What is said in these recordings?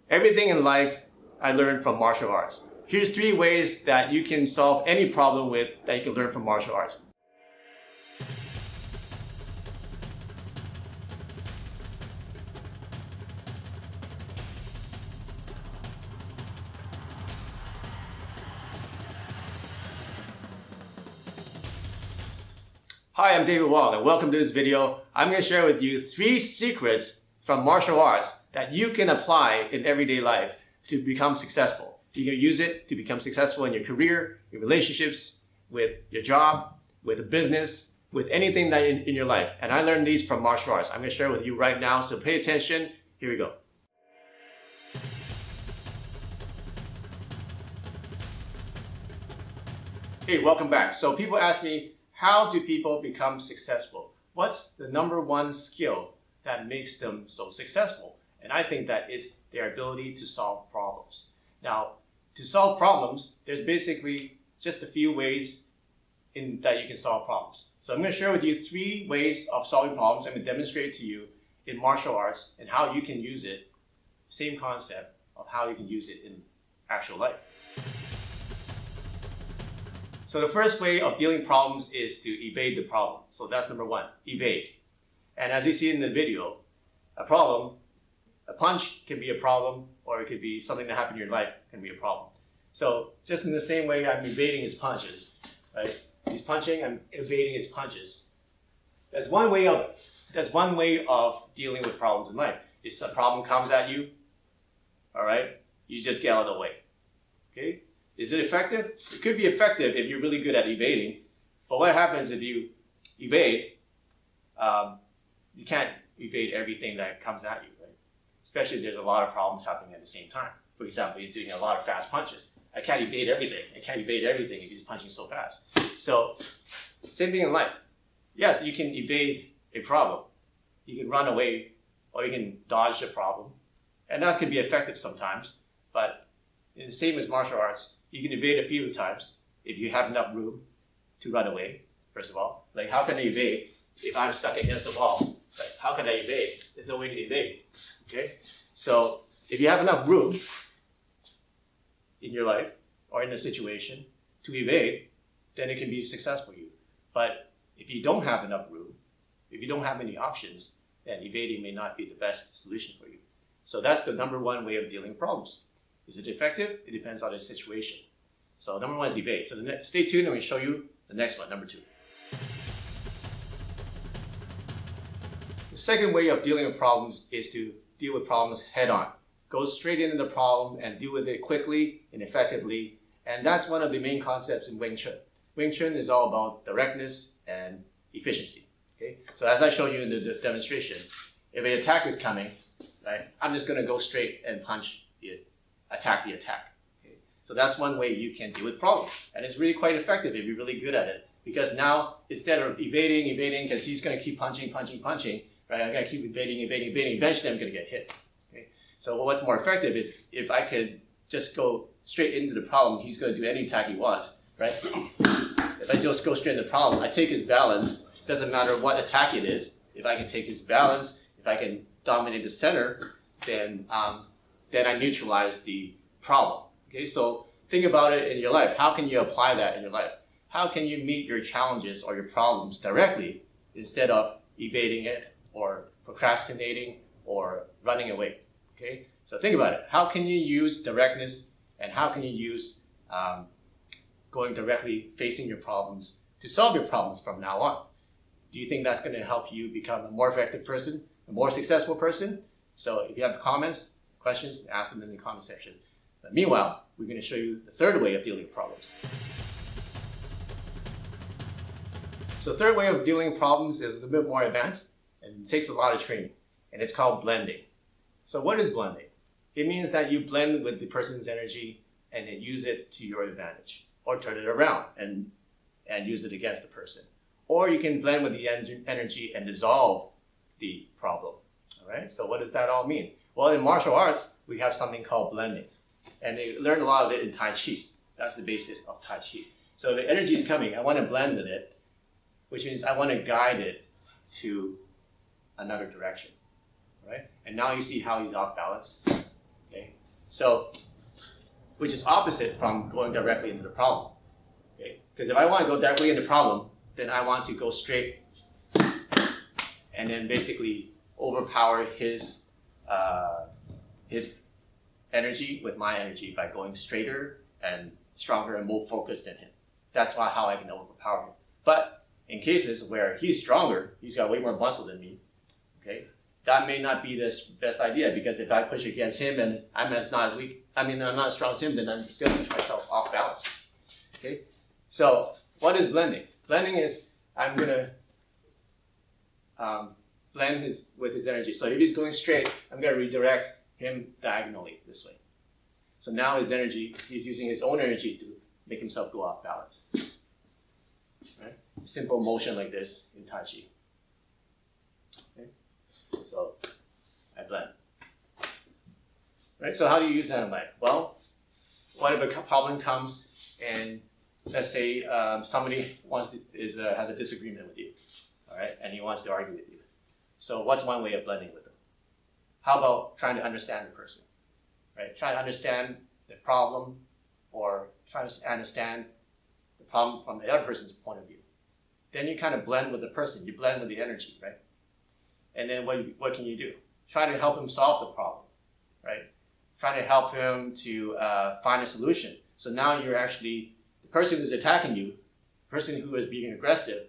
Everything in life I learned from martial arts. Here's 3 ways that you can solve any problem with that you can learn from martial arts. Hi, I'm David Wong and welcome to this video. I'm going to share with you 3 secrets from martial arts that you can apply in everyday life to become successful. You can use it to become successful in your career, your relationships, with your job, with a business, with anything that in your life. And I learned these from martial arts. I'm going to share with you right now, so pay attention. Here we go. Hey, welcome back. So people ask me, how do people become successful? What's the #1 skill that makes them so successful? And I think that is their ability to solve problems. Now, to solve problems, there's basically just a few ways that you can solve problems. So I'm going to share with you 3 ways of solving problems. I'm going to demonstrate to you in martial arts and how you can use it, same concept of how you can use it in actual life. So the first way of dealing problems is to evade the problem. So that's #1, evade. And as you see in the video, a punch can be a problem, or it could be something that happened in your life can be a problem. So just in the same way I'm evading his punches, right? He's punching, I'm evading his punches. That's one way of dealing with problems in life. If a problem comes at you, all right, you just get out of the way, okay? Is it effective? It could be effective if you're really good at evading, but what happens if you evade? You can't evade everything that comes at you, right? Especially if there's a lot of problems happening at the same time. For example, he's doing a lot of fast punches. I can't evade everything. I can't evade everything if he's punching so fast. So, same thing in life. Yes, you can evade a problem. You can run away, or you can dodge the problem. And that can be effective sometimes, but in the same as martial arts, you can evade a few times if you have enough room to run away, first of all. Like, how can I evade if I'm stuck against the wall? Like, how can I evade? There's no way to evade, okay? So, if you have enough room in your life or in a situation to evade, then it can be successful for you. But if you don't have enough room, if you don't have any options, then evading may not be the best solution for you. So that's the #1 way of dealing with problems. Is it effective? It depends on the situation. So #1 is evade. So stay tuned, I'm going to show you the next one, #2. The second way of dealing with problems is to deal with problems head on. Go straight into the problem and deal with it quickly and effectively. And that's one of the main concepts in Wing Chun. Wing Chun is all about directness and efficiency. Okay? So as I showed you in the demonstration, if an attack is coming, right, I'm just going to go straight and punch attack the attack. Okay? So that's one way you can deal with problems. And it's really quite effective if you're really good at it. Because now, instead of evading, because he's going to keep punching, right? I'm going to keep evading. Eventually, I'm going to get hit. Okay? So what's more effective is if I could just go straight into the problem, he's going to do any attack he wants, right? If I just go straight into the problem, I take his balance, doesn't matter what attack it is. If I can take his balance, if I can dominate the center, then I neutralize the problem. Okay, so think about it in your life. How can you apply that in your life? How can you meet your challenges or your problems directly instead of evading it or procrastinating or running away? Okay, so think about it. How can you use directness and how can you use going directly facing your problems to solve your problems from now on? Do you think that's going to help you become a more effective person, a more successful person? So if you have comments, questions, ask them in the comment section. But meanwhile, we're going to show you the third way of dealing with problems. So the third way of dealing with problems is a bit more advanced and it takes a lot of training, and it's called blending. So what is blending? It means that you blend with the person's energy and then use it to your advantage, or turn it around and use it against the person. Or you can blend with the energy and dissolve the problem. All right, so what does that all mean? Well, in martial arts, we have something called blending. And they learn a lot of it in Tai Chi. That's the basis of Tai Chi. So the energy is coming, I want to blend with it, which means I want to guide it to another direction. Right? And now you see how he's off balance. Okay? So, which is opposite from going directly into the problem. Okay? Because if I want to go directly into the problem, then I want to go straight and then basically overpower his energy with my energy by going straighter and stronger and more focused than him. That's how I can overpower him. But in cases where he's stronger, he's got way more muscle than me, okay, that may not be the best idea, because if I push against him and I'm not as strong as him, then I'm just going to push myself off balance. Okay, so what is blending? Blending is I'm going to blend with his energy. So if he's going straight, I'm going to redirect him diagonally this way. So now his energy, he's using his own energy to make himself go off balance. Right? Simple motion like this in Tai Chi. Okay? So I blend. Right? So how do you use that in life? Well, what if a problem comes and let's say somebody has a disagreement with you, all right, and he wants to argue with you. So what's one way of blending with them? How about trying to understand the person, right? Try to understand the problem, or try to understand the problem from the other person's point of view. Then you kind of blend with the person. You blend with the energy, right? And then what can you do? Try to help him solve the problem, right? Try to help him to find a solution. So now you're actually, the person who's attacking you, the person who is being aggressive,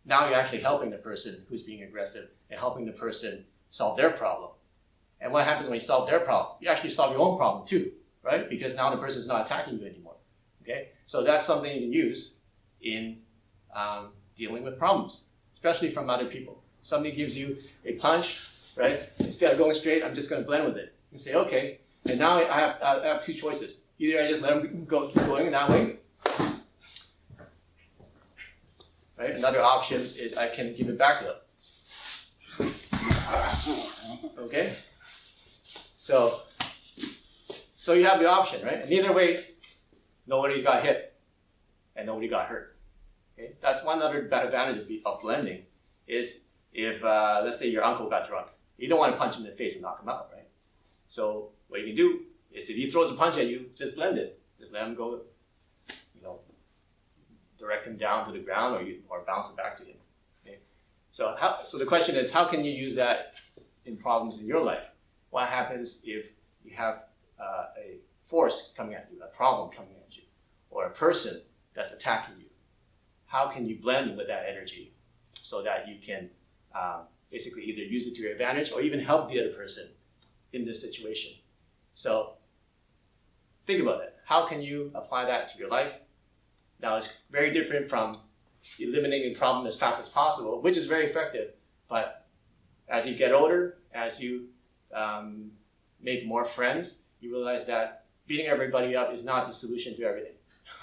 now you're actually helping the person who's being aggressive and helping the person solve their problem. And what happens when you solve their problem? You actually solve your own problem too, right? Because now the person's not attacking you anymore, okay? So that's something you can use in dealing with problems, especially from other people. Somebody gives you a punch, right? Instead of going straight, I'm just going to blend with it and say, okay, and now I have two choices. Either I just let him keep going that way, right? Another option is I can give it back to him. Okay? So you have the option, right? And either way, nobody got hit and nobody got hurt. Okay? That's one other bad advantage of blending is if, let's say your uncle got drunk. You don't want to punch him in the face and knock him out, right? So what you can do is if he throws a punch at you, just blend it. Just let him go, direct him down to the ground or bounce it back to him. Okay? So the question is, how can you use that in problems in your life? What happens if you have a force coming at you, a problem coming at you, or a person that's attacking you? How can you blend with that energy so that you can basically either use it to your advantage or even help the other person in this situation? So think about that. How can you apply that to your life? Now, it's very different from eliminating a problem as fast as possible, which is very effective. But as you get older, as you make more friends, you realize that beating everybody up is not the solution to everything.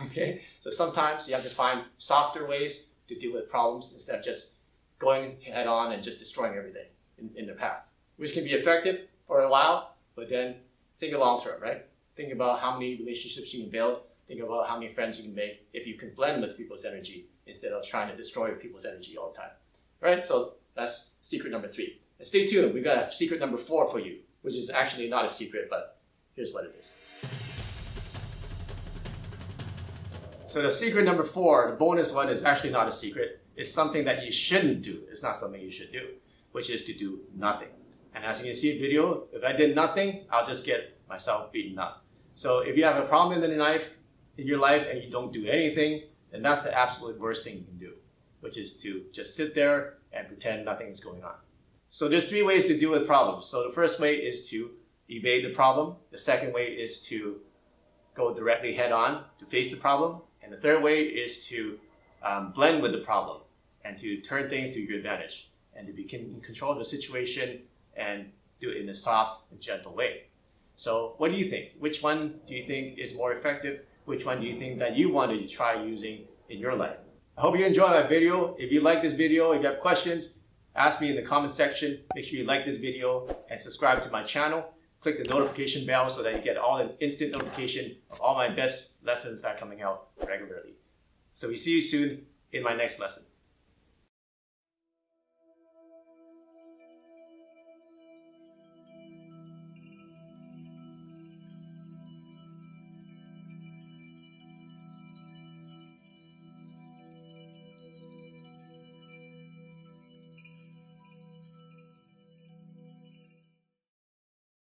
Okay? So sometimes you have to find softer ways to deal with problems instead of just going head on and just destroying everything in the path, which can be effective for a while, but then think long term, right? Think about how many relationships you can build. Think about how many friends you can make if you can blend with people's energy instead of trying to destroy people's energy all the time. Right? So that's secret number 3. And stay tuned. We've got a secret number 4 for you, which is actually not a secret, but here's what it is. So the secret number 4, the bonus one, is actually not a secret. It's something that you shouldn't do. It's not something you should do, which is to do nothing. And as you can see in the video, if I did nothing, I'll just get myself beaten up. So if you have a problem in your life and you don't do anything, then that's the absolute worst thing you can do, which is to just sit there and pretend nothing is going on. So there's 3 ways to deal with problems. So the first way is to evade the problem. The second way is to go directly head on to face the problem. And the third way is to blend with the problem and to turn things to your advantage and to be in control of the situation and do it in a soft and gentle way. So what do you think? Which one do you think is more effective? Which one do you think that you wanted to try using in your life? I hope you enjoyed my video. If you like this video, if you have questions, ask me in the comment section. Make sure you like this video and subscribe to my channel. Click the notification bell so that you get all the instant notification of all my best lessons that are coming out regularly. So we see you soon in my next lesson.